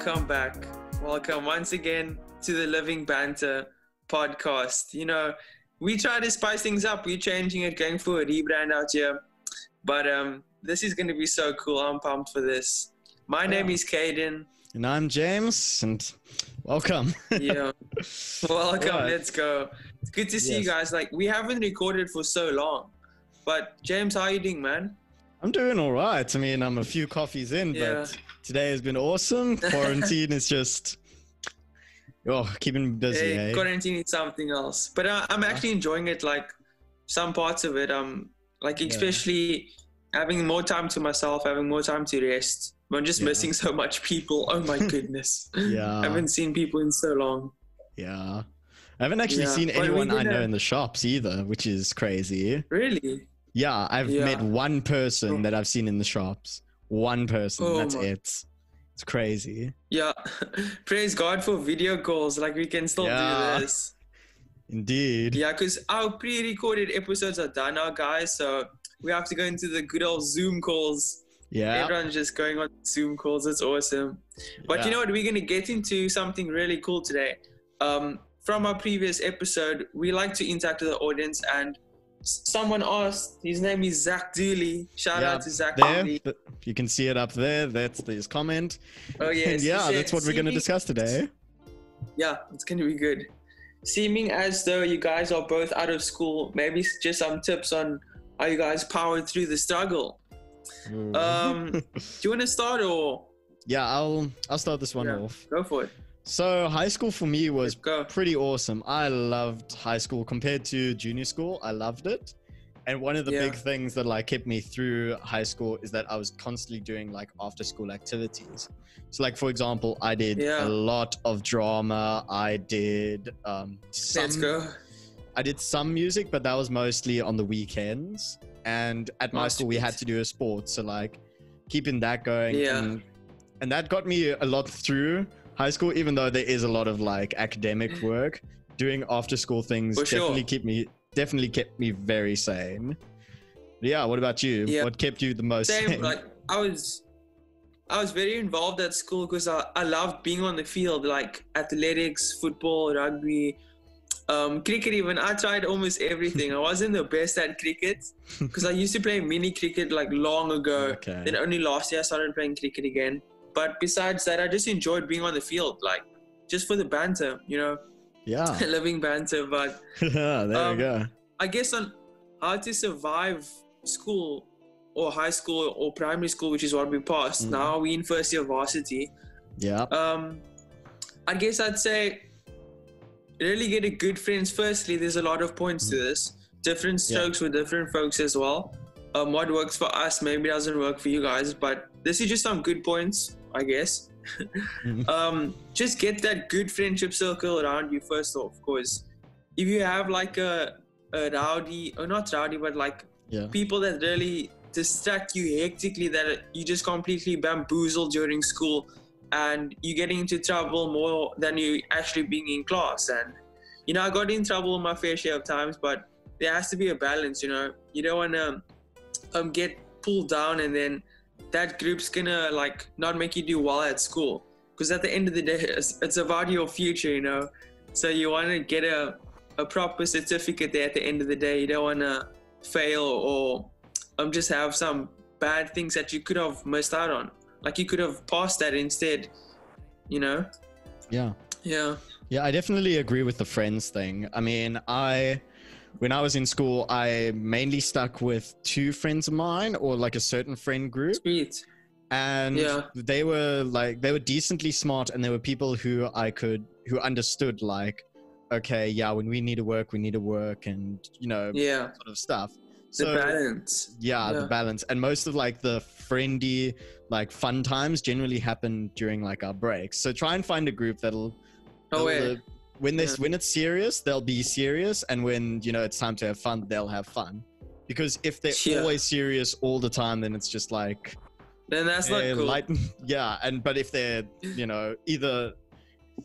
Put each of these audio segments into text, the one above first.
welcome back. Welcome once again to the Living Banter Podcast. You know, we try to spice things up. We're changing it, going for a rebrand out here. But this is going to be so cool. I'm pumped for this. My name is Caden. And I'm James, and welcome. Yeah. Welcome. Right. Let's go. It's good to see you guys. Like, we haven't recorded for so long. But James, how are you doing, man? I'm doing all right. I mean, I'm a few coffees in, but today has been awesome. Quarantine is just, keeping me busy. Hey, quarantine is something else. But I'm actually enjoying it, like, some parts of it. Like, especially having more time to myself, having more time to rest. I'm just missing so much people. Oh, my goodness. I haven't seen people in so long. Yeah. I haven't actually seen anyone I know in the shops either, which is crazy. Really? Yeah, I've met one person that I've seen in the shops. One person, that's it. It's crazy. Yeah, praise God for video calls. Like, we can still do this. Indeed. Yeah, because our pre-recorded episodes are done now, guys. So we have to go into the good old Zoom calls. Yeah. Everyone's just going on Zoom calls. It's awesome. But you know what? We're going to get into something really cool today. From our previous episode, we like to interact with the audience, and someone asked, his name is Zach Dooley. Shout out to Zach Dooley. You can see it up there. That's his comment. Oh, yes. And that's what we're going to discuss today. Yeah, it's going to be good. Seeming as though you guys are both out of school, maybe just some tips on how you guys powered through the struggle. Do you want to start, or? Yeah, I'll start this one off. Go for it. So high school for me was pretty awesome. I loved high school compared to junior school. I loved it. And one of the big things that like kept me through high school is that I was constantly doing like after school activities. So like, for example, I did a lot of drama. I did I did some music, but that was mostly on the weekends. And at my school, we had to do a sport. So like keeping that going. And that got me a lot through high school, even though there is a lot of like academic work. Doing after school things definitely kept me very sane. But yeah, what about you? What kept you the most sane? Like I was very involved at school because I loved being on the field, like athletics, football, rugby, cricket even. I tried almost everything. I wasn't the best at cricket because I used to play mini cricket like long ago. Then only last year I started playing cricket again. But besides that, I just enjoyed being on the field, like just for the banter, you know? Yeah. Living banter. But there you go. I guess on how to survive school or high school or primary school, which is what we passed. Now we in first year varsity. Yeah. I guess I'd say really get a good friends. Firstly, there's a lot of points to this. Different strokes for different folks as well. What works for us maybe doesn't work for you guys, but this is just some good points, I guess. Just get that good friendship circle around you first off, because if you have like a rowdy, or not rowdy, but like people that really distract you hectically, that you just completely bamboozle during school and you're getting into trouble more than you actually being in class. And, you know, I got in trouble my fair share of times, but there has to be a balance, you know. You don't want to get pulled down and then that group's gonna like not make you do well at school, because at the end of the day it's about your future, you know. So you want to get a proper certificate there at the end of the day. You don't want to fail or just have some bad things that you could have missed out on, like you could have passed that instead, you know. Yeah, I definitely agree with the friends thing. I mean, when I was in school, I mainly stuck with two friends of mine, or like a certain friend group. Sweet. And they were decently smart, and there were people who understood like, okay, when we need to work, and you know, sort of stuff. So, the balance. The balance. And most of like the friendly, like fun times generally happen during like our breaks. So try and find a group that'll when it's serious, they'll be serious, and when, you know, it's time to have fun, they'll have fun. Because if they're always serious all the time, then it's just like, then that's not cool. But if they're, you know, either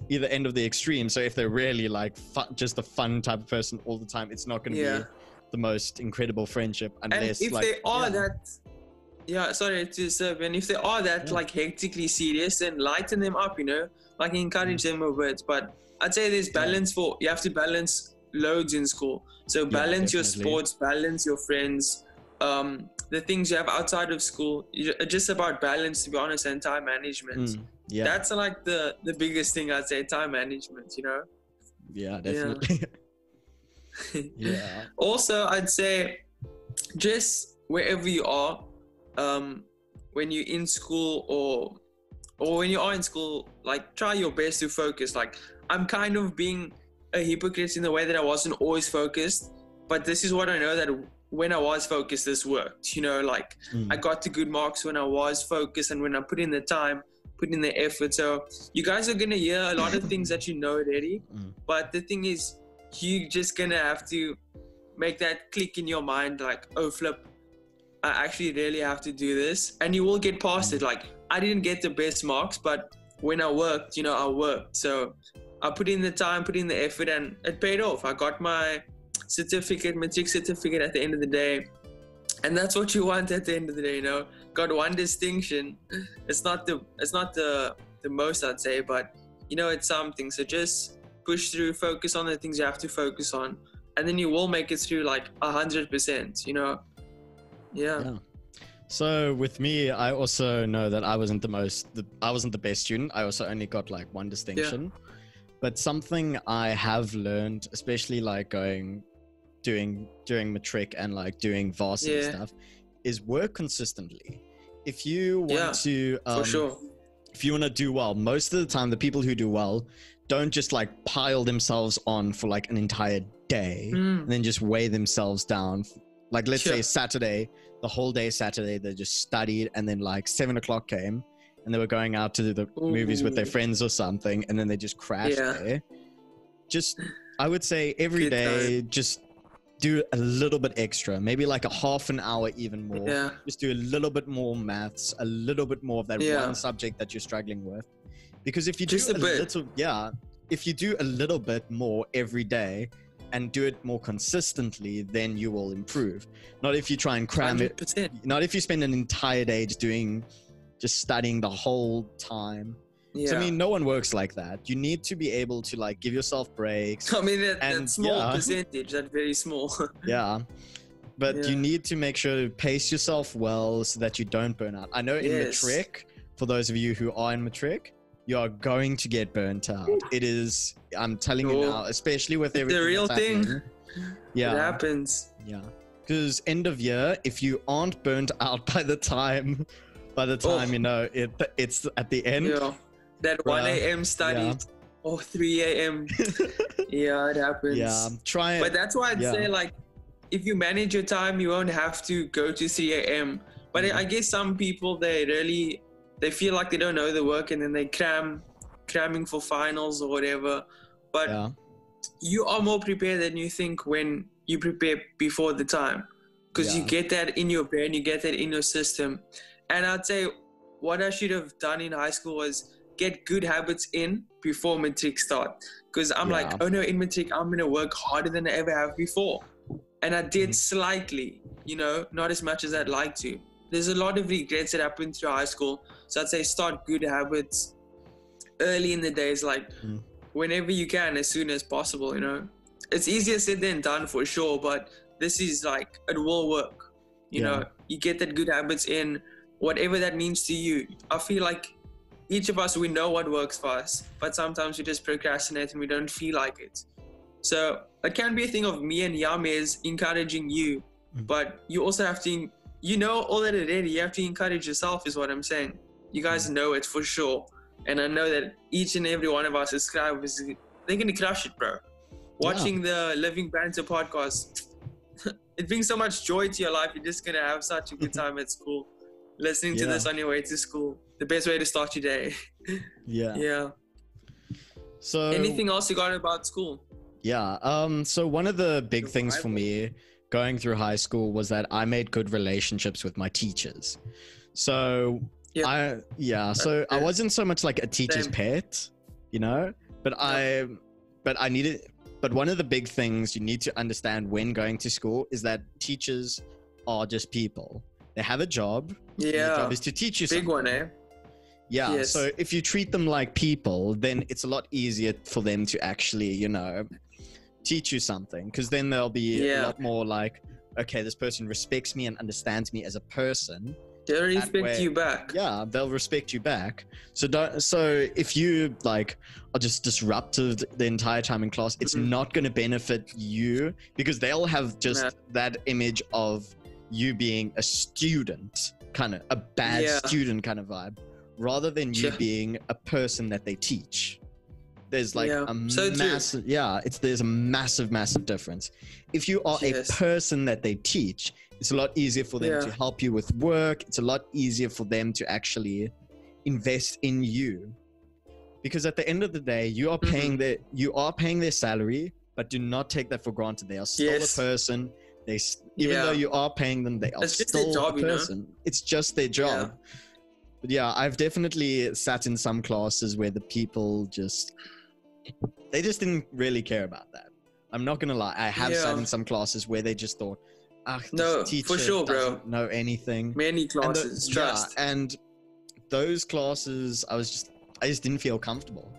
end of the extreme, so if they're really like just a fun type of person all the time, it's not going to be the most incredible friendship unless, and if they are that yeah, sorry to serve. And if they are that like hectically serious, then lighten them up, like encourage them a bit. But I'd say there's balance you have to balance loads in school. So balance your sports, balance your friends, the things you have outside of school. Just about balance, to be honest, and time management. That's like the biggest thing, I'd say, time management, Yeah, definitely. Also, I'd say just wherever you are, when you're in school or when you are in school, like try your best to focus. Like I'm kind of being a hypocrite in the way that I wasn't always focused, but this is what I know, that when I was focused, this worked, like I got the good marks when I was focused and when I put in the time, put in the effort. So you guys are going to hear a lot of things that you know already, but the thing is, you just going to have to make that click in your mind, like, oh flip, I actually really have to do this, and you will get past it. Like I didn't get the best marks, but when I worked, I worked. So I put in the time, put in the effort, and it paid off. I got my matric certificate at the end of the day, and that's what you want at the end of the day. Got one distinction. It's not the most, I'd say, but it's something. So just push through, focus on the things you have to focus on, and then you will make it through like 100%. Yeah. So with me, I also know that I wasn't the best student. I also only got like one distinction. But something I have learned, especially like doing matric and like doing varsity stuff, is work consistently. If you want to, for sure. If you want to do well, most of the time, the people who do well don't just like pile themselves on for like an entire day and then just weigh themselves down. Like let's say Saturday, the whole day Saturday, they just studied, and then like 7 o'clock came and they were going out to the movies with their friends or something, and then they just crashed there. Just, I would say every day, just do a little bit extra, maybe like a half an hour, even more. Just do a little bit more maths, a little bit more of that one subject that you're struggling with. Because if you do if you do a little bit more every day and do it more consistently, then you will improve. Not if you try and cram 100%. It. Not if you spend an entire day just studying the whole time. So, I mean, no one works like that. You need to be able to like give yourself breaks. I mean, that small percentage, that very small. But you need to make sure to pace yourself well so that you don't burn out. I know in matric, for those of you who are in matric, you are going to get burnt out. It is, I'm telling you now, especially with everything. The real thing. Yeah. It happens. Yeah. Because end of year, if you aren't burnt out by the time it's at the end. That 1 a.m. study or 3 a.m. It happens. Yeah, try it. But that's why I'd say, like, if you manage your time, you won't have to go to 3 a.m. But I guess some people, they feel like they don't know the work, and then they cramming for finals or whatever. But you are more prepared than you think when you prepare before the time, because you get that in your brain, you get that in your system. And I'd say what I should have done in high school was get good habits in before matric start. Because I'm like, oh no, in matric, I'm going to work harder than I ever have before. And I did slightly, not as much as I'd like to. There's a lot of regrets that happened through high school. So I'd say start good habits early in the days, like whenever you can, as soon as possible, It's easier said than done for sure, but this is like, it will work. You get that good habits in, whatever that means to you. I feel like each of us, we know what works for us, but sometimes we just procrastinate and we don't feel like it. So it can be a thing of me and Yames encouraging you, but you also have to, all that already, you have to encourage yourself is what I'm saying. You guys know it for sure. And I know that each and every one of our subscribers, they're going to crush it, bro. Watching the Living Banter Podcast, it brings so much joy to your life. You're just going to have such a good time at school. Listening to this on your way to school. The best way to start your day. Yeah. So anything else you got about school? So one of the big things for me going through high school was that I made good relationships with my teachers. So I wasn't so much like a teacher's pet, but but one of the big things you need to understand when going to school is that teachers are just people. They have a job. Yeah. And the job is to teach you Big something. one, eh? Yeah. Yes. So if you treat them like people, then it's a lot easier for them to actually, you know, teach you something, because then they'll be a lot more like, okay, this person respects me and understands me as a person. They'll respect you back. Yeah, they'll respect you back. So if you like are just disruptive the entire time in class, it's not going to benefit you, because they'll have just that image of you being a student, kind of a bad student kind of vibe, rather than you being a person that they teach. There's like a massive, there's a massive difference. If you are a person that they teach, it's a lot easier for them to help you with work. It's a lot easier for them to actually invest in you, because at the end of the day, you are paying their salary, but do not take that for granted. They are still a person. Even though you are paying them, they are still a person. You know? It's just their job. But yeah, I've definitely sat in some classes where the people they just didn't really care about that. I'm not gonna lie. I have sat in some classes where they just thought, this teacher for sure, doesn't know anything. Many classes, trust. Yeah, and those classes, I just didn't feel comfortable.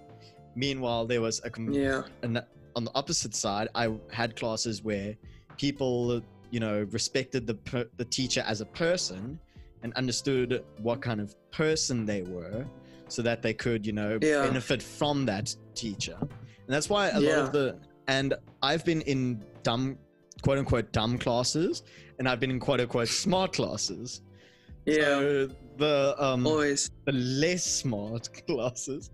Meanwhile, there was on the opposite side, I had classes where people, you know, respected the teacher as a person and understood what kind of person they were, so that they could, you know, benefit from that teacher. And that's why a lot of and I've been in quote unquote dumb classes, and I've been in quote unquote smart classes. So the less smart classes,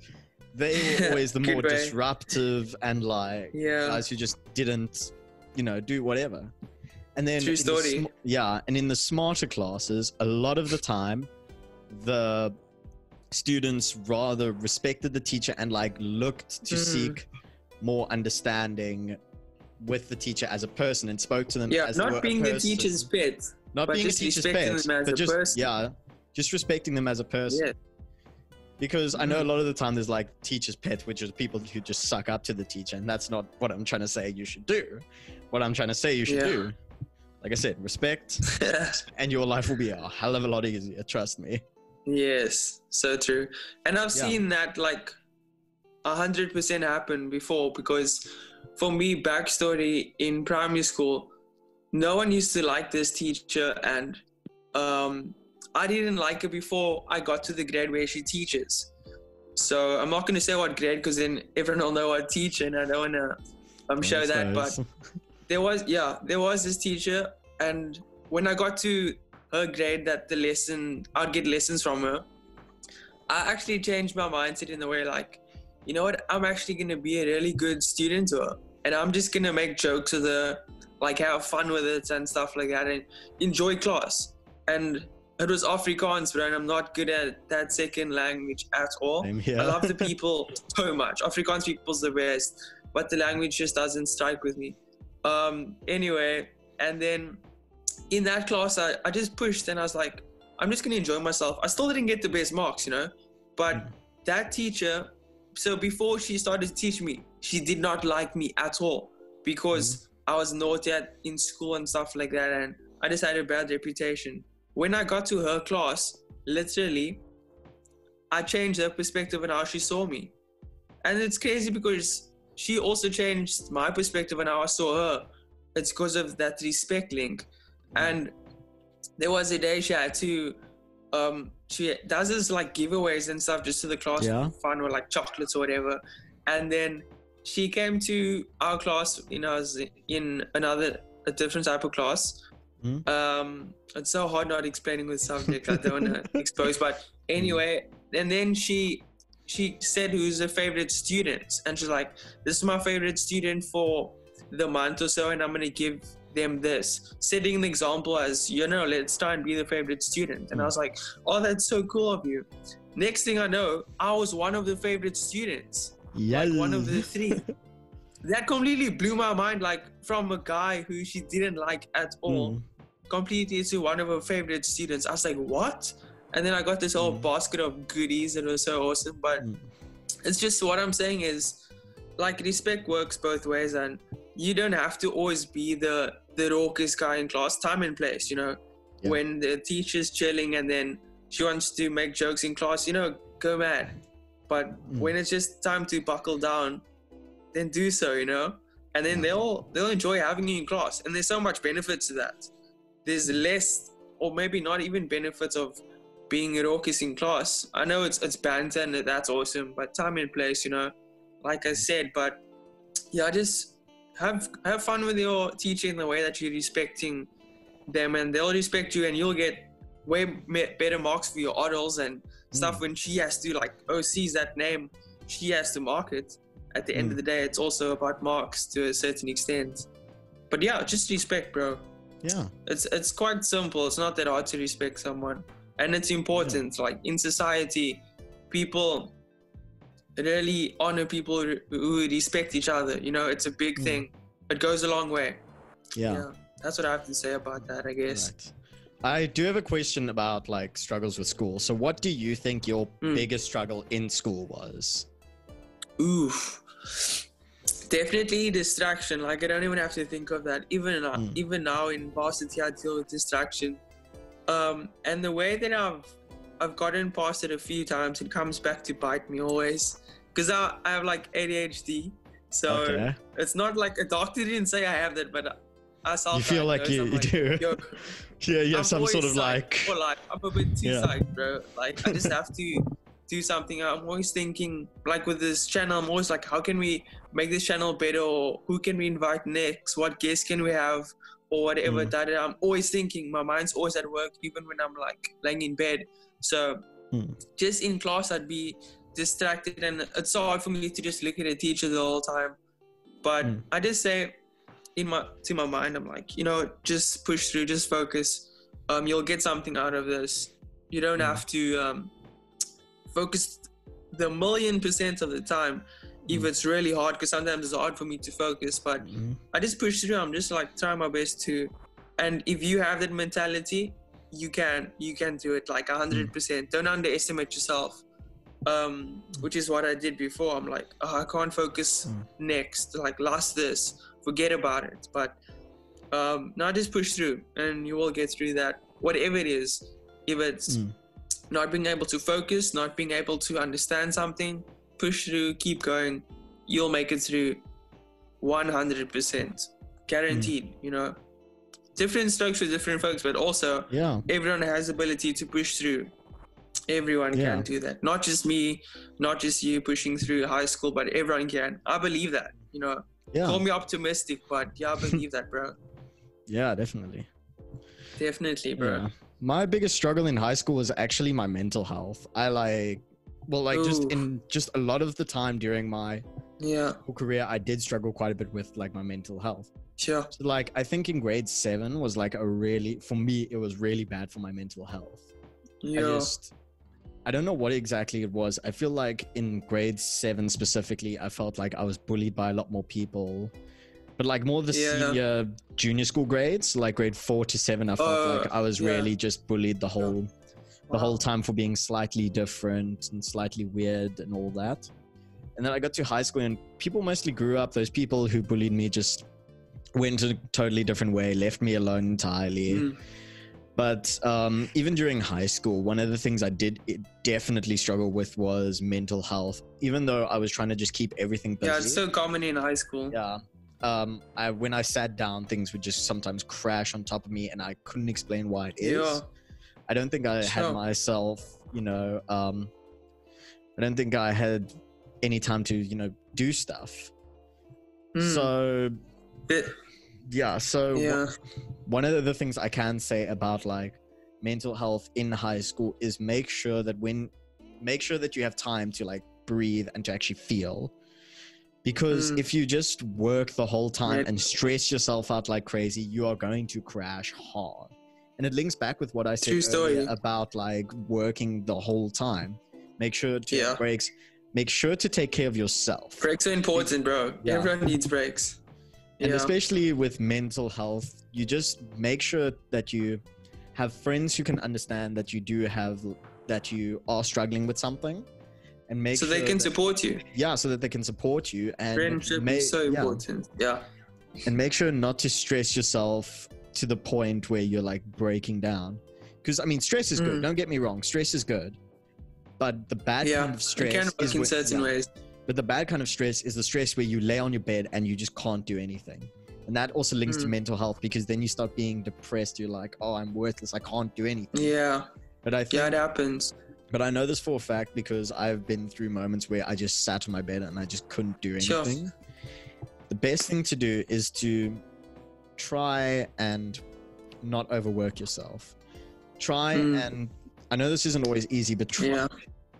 they were always the more disruptive and like guys who just didn't, you know, do whatever. And then true story. And in the smarter classes, a lot of the time, the students rather respected the teacher and like looked to seek more understanding with the teacher as a person, and spoke to them as not being the teacher's pet, not being a teacher's pet, but just respecting them as a person. Because I know a lot of the time there's like teacher's pet, which is people who just suck up to the teacher, and that's not what I'm trying to say you should do. What I'm trying to say you should do, like I said, respect, and your life will be a hell of a lot easier, trust me. Yes, so true. And I've seen that like 100% happen before, because for me, backstory, in primary school, no one used to like this teacher, and I didn't like her before I got to the grade where she teaches. So I'm not going to say what grade, because then everyone will know what teacher, and I don't want to show that. But there was this teacher, and when I got to her grade, that I'd get lessons from her, I actually changed my mindset in the way like, you know what, I'm actually going to be a really good student to her, and I'm just going to make jokes with her, like have fun with it and stuff like that, and enjoy class. And it was Afrikaans, but I'm not good at that second language at all. I love the people so much. Afrikaans people's the best, but the language just doesn't strike with me. Anyway, and then in that class, I just pushed, and I was like, I'm just going to enjoy myself. I still didn't get the best marks, you know, but that teacher, so before she started to teach me, she did not like me at all, because I was naughty in school and stuff like that, and I just had a bad reputation. When I got to her class, literally, I changed her perspective on how she saw me. And it's crazy because she also changed my perspective on how I saw her. It's because of that respect link. And there was a day she had to, she does this like giveaways and stuff just to the class for fun, or like chocolates or whatever. And then she came to our class, you know, I was in a different type of class. It's so hard not explaining the subject. I don't want to expose, but anyway, and then she said who's her favorite student, and she's like, this is my favorite student for the month or so, and I'm going to give them this, setting an example as, you know, let's try and be the favorite student. And I was like, oh, that's so cool of you. Next thing I know, I was one of the favorite students, like one of the 3. That completely blew my mind, like from a guy who she didn't like at all, completely to one of her favorite students. I was like, what? And then I got this whole basket of goodies. It was so awesome. But it's just, what I'm saying is, like, respect works both ways, and you don't have to always be the raucous guy in class. Time and place, you know. when the teacher's chilling and then she wants to make jokes in class, go mad. But when it's just time to buckle down, then do so, and then they'll enjoy having you in class. And there's so much benefits to that. There's less, or maybe not even benefits of being raucous in class. I know it's banter and that's awesome, but time and place, like I said. But yeah, just have fun with your teacher in the way that you're respecting them, and they'll respect you, and you'll get way better marks for your orals and stuff when she has to sees that name, she has to mark it. At the end of the day, it's also about marks to a certain extent. But yeah, just respect, bro. Yeah, it's quite simple. It's not that hard to respect someone, and it's important. Like in society, people really honor people who respect each other. It's a big thing. It goes a long way. Yeah, that's what I have to say about that, I guess. Right. I do have a question about struggles with school. So what do you think your biggest struggle in school was? Oof. Definitely distraction. I don't even have to think of that. Even now in varsity, I deal with distraction. And the way that I've gotten past it a few times, it comes back to bite me always. Because I have ADHD. So it's not a doctor didn't say I have that, but I self. You feel like you do. Yeah, you have some sort of I'm a bit too psyched, bro. I just have to do something. I'm always thinking, with this channel, I'm always how can we make this channel better, or who can we invite next? What guests can we have, or whatever. That I'm always thinking. My mind's always at work, even when I'm laying in bed. So just in class, I'd be distracted, and it's so hard for me to just look at a teacher the whole time. But I just say, to my mind, I'm just push through, just focus. You'll get something out of this. You don't have to focus the 1,000,000% of the time if it's really hard, because sometimes it's hard for me to focus, but I just push through. I'm just trying my best to, and if you have that mentality, you can do it 100%. Don't underestimate yourself, which is what I did before. I'm I can't focus next, last this, forget about it. But now just push through, and you will get through that, whatever it is. If it's not being able to focus, not being able to understand something, push through, keep going. You'll make it through 100%. Guaranteed, Different strokes for different folks, but also everyone has the ability to push through. Everyone can do that. Not just me, not just you pushing through high school, but everyone can. I believe that, Call me optimistic, but I believe that, bro. Yeah, definitely. Definitely, bro. Yeah. My biggest struggle in high school was actually my mental health. Just a lot of the time during my whole career, I did struggle quite a bit with my mental health. Sure. So, I think in grade 7 was for me, it was really bad for my mental health. Yeah. I don't know what exactly it was. I feel in grade 7 specifically, I felt I was bullied by a lot more people. But more the senior junior school grades, grade 4 to 7, I felt I was really just bullied the whole time for being slightly different and slightly weird and all that. And then I got to high school, and people mostly grew up. Those people who bullied me just went a totally different way, left me alone entirely. But even during high school, one of the things I did definitely struggle with was mental health, even though I was trying to just keep everything busy. Yeah, it's so common in high school. Yeah. When I sat down, things would just sometimes crash on top of me, and I couldn't explain why it is. Yeah. I don't think I had myself, I don't think I had any time to, do stuff. So, one of the things I can say about mental health in high school is make sure that you have time to breathe and to actually feel. Because if you just work the whole time and stress yourself out like crazy, you are going to crash hard. And it links back with what I said earlier about working the whole time. Make sure to take breaks. Make sure to take care of yourself. Breaks are important, bro. Yeah. Everyone needs breaks. And especially with mental health, you just make sure that you have friends who can understand that you are struggling with something. And make so they can support you. Yeah, so that they can support you. And friendship is so important. Yeah. And make sure not to stress yourself to the point where you're like breaking down. Because I mean, stress is good. Don't get me wrong, stress is good. But the bad kind of stress it can work in certain ways. But the bad kind of stress is the stress where you lay on your bed and you just can't do anything. And that also links to mental health, because then you start being depressed. You're like, oh, I'm worthless. I can't do anything. Yeah. But I think, it happens. But I know this for a fact because I've been through moments where I just sat on my bed and I just couldn't do anything. Sure. The best thing to do is to try and not overwork yourself. Try and, I know this isn't always easy, but try and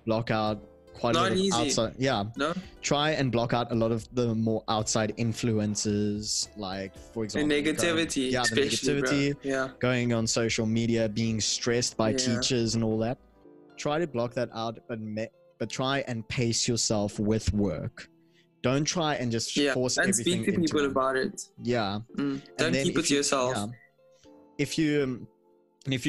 block out quite a lot of outside. Yeah. No. Try and block out a lot of the more outside influences, like for example, the negativity. The negativity. Bro. Yeah. Going on social media, being stressed by teachers and all that. Try to block that out, but try and pace yourself with work. Don't try and just force everything. And speak to people about it. Yeah. Don't keep it to yourself. If you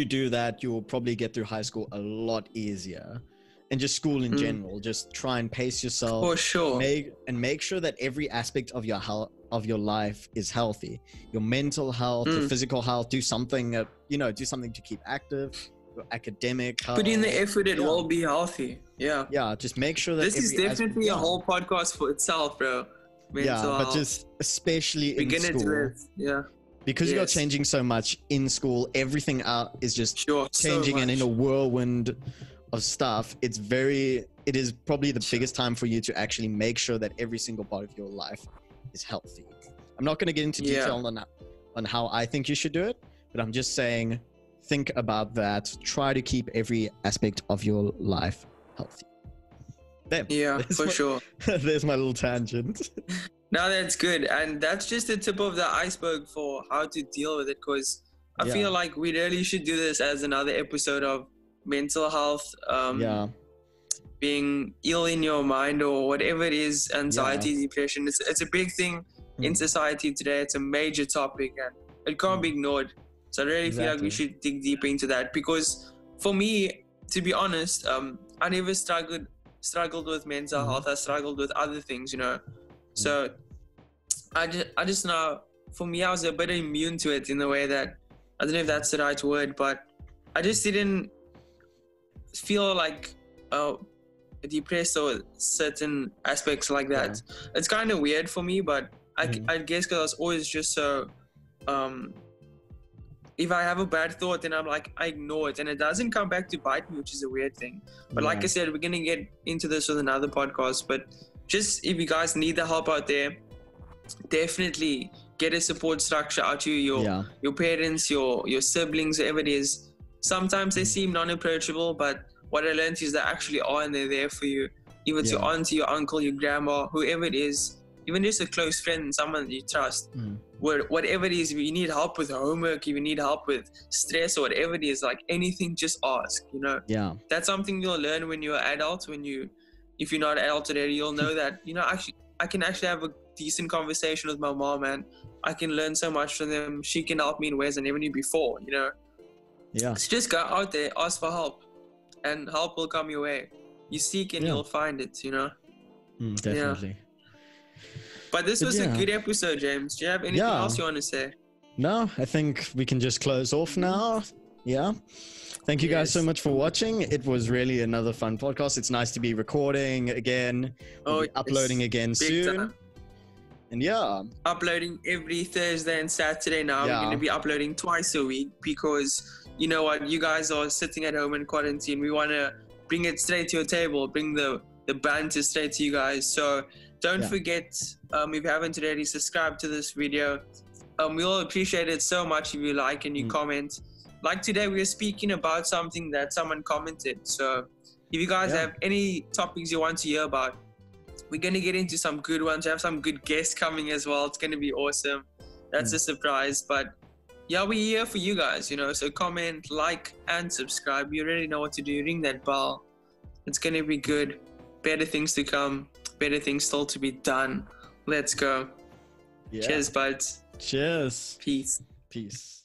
do that, you'll probably get through high school a lot easier. And just school in general, just try and pace yourself. For sure. Make sure that every aspect of your health, of your life, is healthy. Your mental health, your physical health. Do something, do something to keep active. Your academic health. Put in the effort; it will be healthy. Yeah. Yeah. Just make sure that this is definitely a whole podcast for itself, bro. Mental health. But just especially in school. Yeah. Because you're changing so much in school, everything out is just changing, and in a whirlwind of stuff, it is probably the biggest time for you to actually make sure that every single part of your life is healthy. I'm not going to get into detail on how I think you should do it, but I'm just saying, think about that. Try to keep every aspect of your life healthy. For sure. There's my little tangent. No, that's good. And that's just the tip of the iceberg for how to deal with it, because I feel like we really should do this as another episode of mental health, being ill in your mind or whatever it is, anxiety, depression. It's a big thing in society today. It's a major topic and it can't be ignored. So I really feel like we should dig deeper into that, because for me, to be honest, I never struggled with mental health. I struggled with other things, So I just know, for me, I was a bit immune to it in the way that, I don't know if that's the right word, but I just didn't feel like depressed or certain aspects like that. It's kind of weird for me, but I guess because I was always just so if I have a bad thought, then I ignore it, and it doesn't come back to bite me, which is a weird thing. But like I said, we're gonna get into this with another podcast. But just if you guys need the help out there, definitely get a support structure out to your parents, your siblings, whatever it is. Sometimes they seem non-approachable, but what I learned is they actually are, and they're there for you. Even it's your auntie, your uncle, your grandma, whoever it is, even just a close friend, someone you trust. Whatever it is, if you need help with homework, if you need help with stress or whatever it is, like anything, just ask, That's something you'll learn when you're an adult. If you're not an adult already, you'll know that, actually, I can actually have a decent conversation with my mom, and I can learn so much from them. She can help me in ways I never knew before, So just go out there, ask for help, and help will come your way. You seek and you'll find it, Definitely. But this was a good episode, James. Do you have anything else you want to say? No, I think we can just close off now. Yeah. Thank you guys so much for watching. It was really another fun podcast. It's nice to be recording again. We'll be uploading again soon. Time. And uploading every Thursday and Saturday now. We're going to be uploading twice a week, because you know what? You guys are sitting at home in quarantine. We want to bring it straight to your table, bring the banter straight to you guys. So don't forget, if you haven't already, subscribe to this video. We'll appreciate it so much if you like and you comment. Like today, we were speaking about something that someone commented. So if you guys have any topics you want to hear about, we're going to get into some good ones. We have some good guests coming as well. It's going to be awesome. That's a surprise. But we're here for you guys, So comment, like, and subscribe. You already know what to do. Ring that bell. It's going to be good. Better things to come. Better things still to be done. Let's go. Cheers, buds. Cheers. Peace. Peace.